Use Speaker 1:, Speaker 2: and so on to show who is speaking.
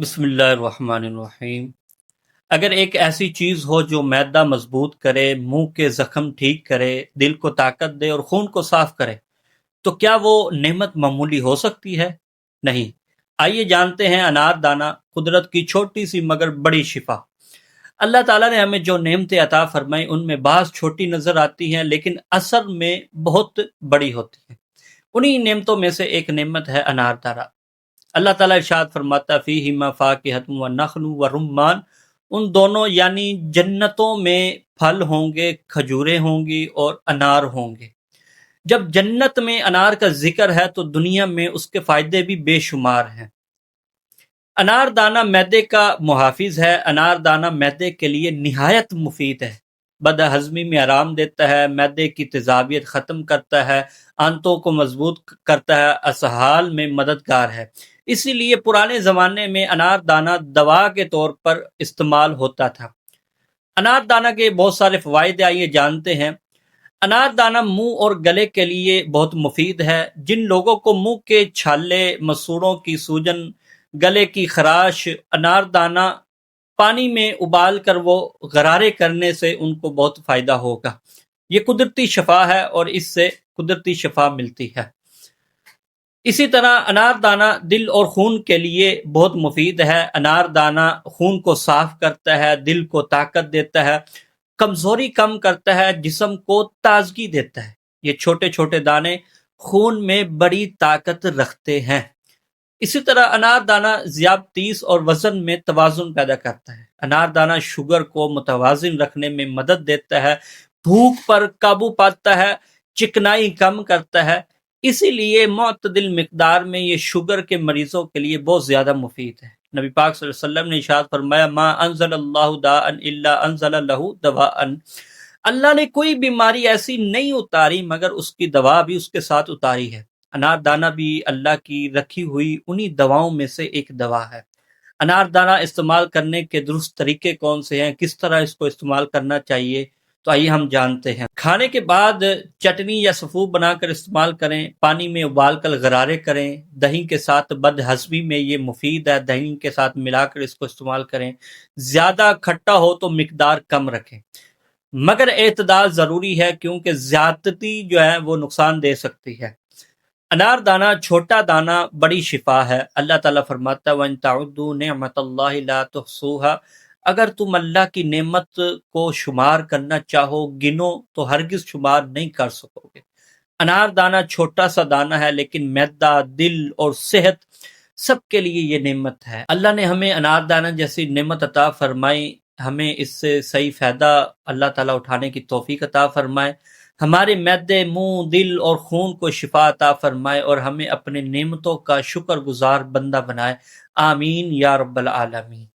Speaker 1: بسم اللہ الرحمن الرحیم۔ اگر ایک ایسی چیز ہو جو معدہ مضبوط کرے، منہ کے زخم ٹھیک کرے، دل کو طاقت دے اور خون کو صاف کرے تو کیا وہ نعمت معمولی ہو سکتی ہے؟ نہیں۔ آئیے جانتے ہیں انار دانہ، قدرت کی چھوٹی سی مگر بڑی شفا۔ اللہ تعالیٰ نے ہمیں جو نعمتیں عطا فرمائی ان میں بعض چھوٹی نظر آتی ہیں لیکن اثر میں بہت بڑی ہوتی ہیں۔ انہی نعمتوں میں سے ایک نعمت ہے انار دانہ۔ اللہ تعالیٰ ارشاد فرماتا فیہما فاکہۃ ونخل ورمان، ان دونوں یعنی جنتوں میں پھل ہوں گے، کھجوریں ہوں گی اور انار ہوں گے۔ جب جنت میں انار کا ذکر ہے تو دنیا میں اس کے فائدے بھی بے شمار ہیں۔ انار دانہ معدے کا محافظ ہے۔ انار دانہ معدے کے لیے نہایت مفید ہے۔ بد ہضمی میں آرام دیتا ہے، معدے کی تیزابیت ختم کرتا ہے، آنتوں کو مضبوط کرتا ہے، اسہال میں مددگار ہے۔ اسی لیے پرانے زمانے میں انار دانہ دوا کے طور پر استعمال ہوتا تھا۔ انار دانہ کے بہت سارے فوائد آئیے جانتے ہیں۔ انار دانہ منہ اور گلے کے لیے بہت مفید ہے۔ جن لوگوں کو منہ کے چھالے، مسوڑوں کی سوجن، گلے کی خراش، انار دانہ پانی میں ابال کر وہ غرارے کرنے سے ان کو بہت فائدہ ہوگا۔ یہ قدرتی شفا ہے اور اس سے قدرتی شفا ملتی ہے۔ اسی طرح انار دانہ دل اور خون کے لیے بہت مفید ہے۔ انار دانہ خون کو صاف کرتا ہے، دل کو طاقت دیتا ہے، کمزوری کم کرتا ہے، جسم کو تازگی دیتا ہے۔ یہ چھوٹے چھوٹے دانے خون میں بڑی طاقت رکھتے ہیں۔ اسی طرح انار دانہ ذیابطیس اور وزن میں توازن پیدا کرتا ہے۔ انار دانہ شوگر کو متوازن رکھنے میں مدد دیتا ہے، بھوک پر قابو پاتا ہے، چکنائی کم کرتا ہے۔ اسی لیے معتدل مقدار میں یہ شوگر کے مریضوں کے لیے بہت زیادہ مفید ہے۔ نبی پاک صلی اللہ علیہ وسلم نے ارشاد فرمایا ما انزل اللہ داء الا انزل له دواء، اللہ نے کوئی بیماری ایسی نہیں اتاری مگر اس کی دوا بھی اس کے ساتھ اتاری ہے۔ انار دانہ بھی اللہ کی رکھی ہوئی انہی دواؤں میں سے ایک دوا ہے۔ انار دانہ استعمال کرنے کے درست طریقے کون سے ہیں، کس طرح اس کو استعمال کرنا چاہیے، تو آئیے ہم جانتے ہیں۔ کھانے کے بعد چٹنی یا سفوف بنا کر استعمال کریں، پانی میں ابال کر غرارے کریں، دہی کے ساتھ بد ہضمی میں یہ مفید ہے، دہی کے ساتھ ملا کر اس کو استعمال کریں۔ زیادہ کھٹا ہو تو مقدار کم رکھیں، مگر اعتدال ضروری ہے کیونکہ زیادتی جو ہے وہ نقصان دے سکتی ہے۔ انار دانہ چھوٹا دانہ بڑی شفا ہے۔ اللہ تعالیٰ فرماتا ہے وَإِن تَعُدُّوا نِعْمَةَ اللَّهِ لَا تُحْصُوهَا، اگر تم اللہ کی نعمت کو شمار کرنا چاہو، گنو تو ہرگز شمار نہیں کر سکو گے۔ انار دانہ چھوٹا سا دانہ ہے لیکن معدہ، دل اور صحت سب کے لیے یہ نعمت ہے۔ اللہ نے ہمیں انار دانہ جیسی نعمت عطا فرمائی، ہمیں اس سے صحیح فائدہ اللہ تعالیٰ اٹھانے کی توفیق عطا فرمائے، ہمارے معدے، منہ، دل اور خون کو شفا عطا فرمائے اور ہمیں اپنے نعمتوں کا شکر گزار بندہ بنائے۔ آمین یا رب العالمین۔